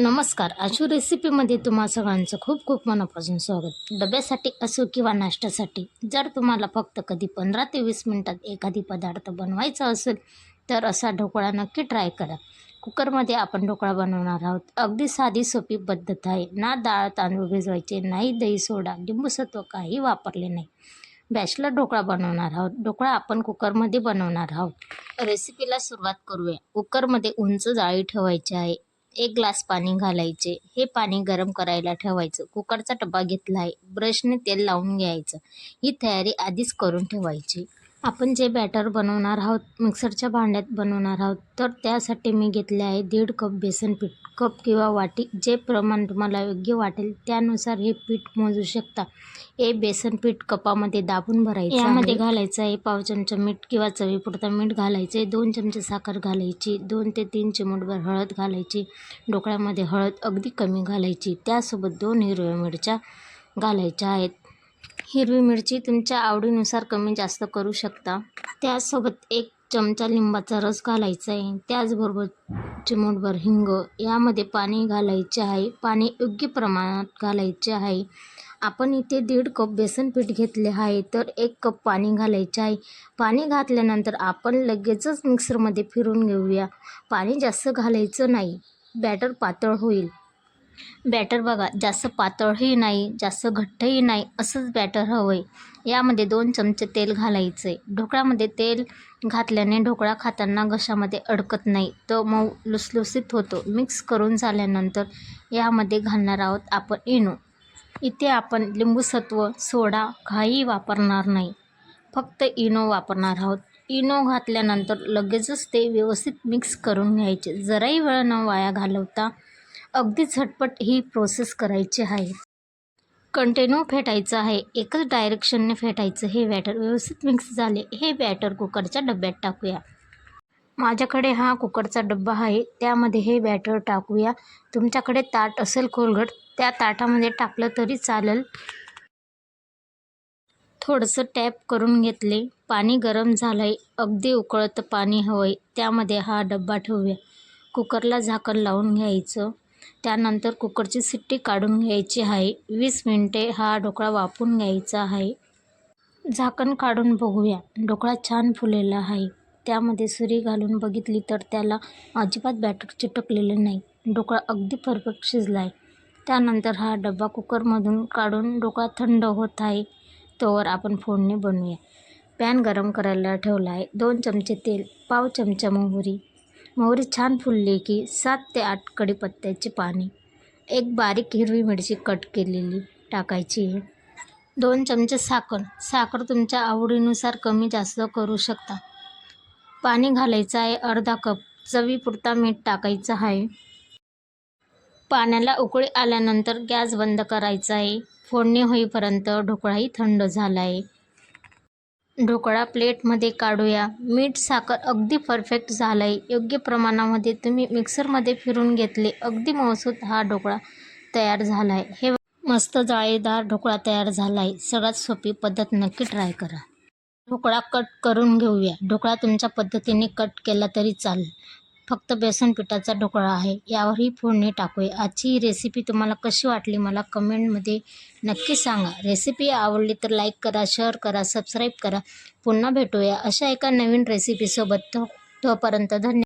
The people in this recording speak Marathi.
नमस्कार. आजच्या रेसिपीमध्ये तुम्हा सगळ्यांचं खूप खूप मनापासून स्वागत. डब्यासाठी असो किंवा नाश्त्यासाठी जर तुम्हाला फक्त कधी 15 ते 20 मिनिटात एखादी पदार्थ बनवायचा असेल तर असा ढोकळा नक्की ट्राय करा. कुकरमध्ये आपण ढोकळा बनवणार आहोत. अगदी साधी सोपी पद्धत आहे. ना डाळ तांदूळ भिजवायचे, नाही दही सोडा लिंबूसत्व काही वापरले नाही. बॅचलर ढोकळा बनवणार आहोत. ढोकळा आपण कुकरमध्ये बनवणार आहोत. रेसिपीला सुरुवात करूया. कुकरमध्ये उंच जाळी ठेवायची आहे. 1 ग्लास पाणी घालायचे. हे पाणी गरम करायला ठेवायचं. कुकरचा डबा घेतला आहे. ब्रशने तेल लावून घ्यायचं. ही तयारी आधीच करून ठेवायची. आपण जे बॅटर बनवणार आहोत मिक्सरच्या भांड्यात बनवणार आहोत तर त्यासाठी मी घेतले आहे 1.5 कप बेसन पीठ. कप किंवा वाटी जे प्रमाण तुम्हाला योग्य वाटेल त्यानुसार हे पीठ मोजू शकता. हे बेसन पीठ कपामध्ये दाबून भरायचं. यामध्ये घालायचं आहे पाव चमचा मीठ किंवा चवीपुरता मीठ घालायचे. 2 चमचे साखर घालायची. 2 ते 3 चिमूटभर हळद घालायची. ढोकळ्यामध्ये हळद अगदी कमी घालायची. त्यासोबत 2 हिरव्या मिरच्या घालायच्या आहेत. हिरवी मिरची तुमच्या आवडीनुसार कमी जास्त करू शकता. त्यासोबत 1 चमचा लिंबाचा रस घालायचा आहे. त्याचबरोबर चिमूटभर हिंग. यामध्ये पाणी घालायचे आहे. पाणी योग्य प्रमाणात घालायचे आहे. आपण इथे 1.5 कप बेसन पीठ घेतले आहे तर 1 कप पाणी घालायचे आहे. पाणी घातल्यानंतर आपण लगेचच मिक्सरमध्ये फिरून घेऊया. पाणी जास्त घालायचं नाही, बॅटर पातळ होईल. बॅटर बघा जास्त पातळही नाही जास्त घट्टही नाही असंच बॅटर हवं आहे. यामध्ये 2 चमचे तेल घालायचे. ढोकळ्यामध्ये तेल घातल्याने ढोकळा खाताना घशामध्ये अडकत नाही, तो मऊ लुसलुसीत होतो. मिक्स करून झाल्यानंतर यामध्ये घालणार आहोत आपण इनो. इथे आपण लिंबूसत्व सोडा काही वापरणार नाही, फक्त इनो वापरणार आहोत. इनो घातल्यानंतर लगेचच ते व्यवस्थित मिक्स करून घ्यायचे. जराही वेळ न वाया घालवता अगदी झटपट ही प्रोसेस करायची आहे. कंटिन्यू फेटायचं आहे. एकच डायरेक्शनने फेटायचं. हे बॅटर व्यवस्थित मिक्स झाले. हे बॅटर कुकरच्या डब्यात टाकूया. माझ्याकडे हा कुकरचा डब्बा आहे, त्यामध्ये हे बॅटर टाकूया. तुमच्याकडे ताट असेल खोलगट त्या ताटामध्ये टाकलं तरी चालेल. थोडंसं टॅप करून घेतले. पाणी गरम झालं आहे. अगदी उकळतं पाणी हवं आहे. त्यामध्ये हा डब्बा ठेवूया. कुकरला झाकण लावून घ्यायचं. त्यानंतर कुकरची शिट्टी काढून घ्यायची आहे. 20 मिनिटे हा ढोकळा वाफवून घ्यायचा आहे. झाकण काढून बघूया. ढोकळा छान फुललेला आहे. त्यामध्ये सुरी घालून बघितली तर त्याला अजिबात बॅटर चिटकलेलं नाही. ढोकळा अगदी परफेक्ट शिजला आहे. त्यानंतर हा डबा कुकरमधून काढून ढोकळा थंड होत आहे तोवर आपण फोडणी बनवूया. पॅन गरम करायला ठेवला आहे. 2 चमचे तेल, पाव चमचा मोहरी. मोहरी छान फुलली की 7 ते 8 कढीपत्त्याची पाने, 1 बारीक हिरवी मिरची कट केलेली टाकायची आहे. 2 चमचे साखर. साखर तुमच्या आवडीनुसार कमी जास्त करू शकता. पाणी घालायचं आहे. अर्धा कप. चवीपुरता मीठ टाकायचं आहे. पाण्याला उकळी आल्यानंतर गॅस बंद करायचा आहे. फोडणी होईपर्यंत ढोकळाही थंड झाला आहे. ढोकळा प्लेटमध्ये काढूया. मीठ साखर अगदी परफेक्ट झालं आहे. योग्य प्रमाणामध्ये तुम्ही मिक्सरमध्ये फिरून घेतले. अगदी मऊसूत हा ढोकळा तयार झाला आहे. हे मस्त जाळीदार ढोकळा तयार झाला आहे. सगळ्यात सोपी पद्धत नक्की ट्राय करा. ढोकळा कट करून घेऊया. ढोकळा तुमच्या पद्धतीने कट केला तरी चालेल. फक्त बेसन पिठाचा ढोकळा आहे. यावरही फोडणी टाकूया. आजची ही रेसिपी तुम्हाला कशी वाटली मला कमेंटमध्ये नक्की सांगा. रेसिपी आवडली तर लाईक करा, शेअर करा, सबस्क्राईब करा. पुन्हा भेटूया अशा एका नवीन रेसिपीसोबत. तोपर्यंत धन्यवाद.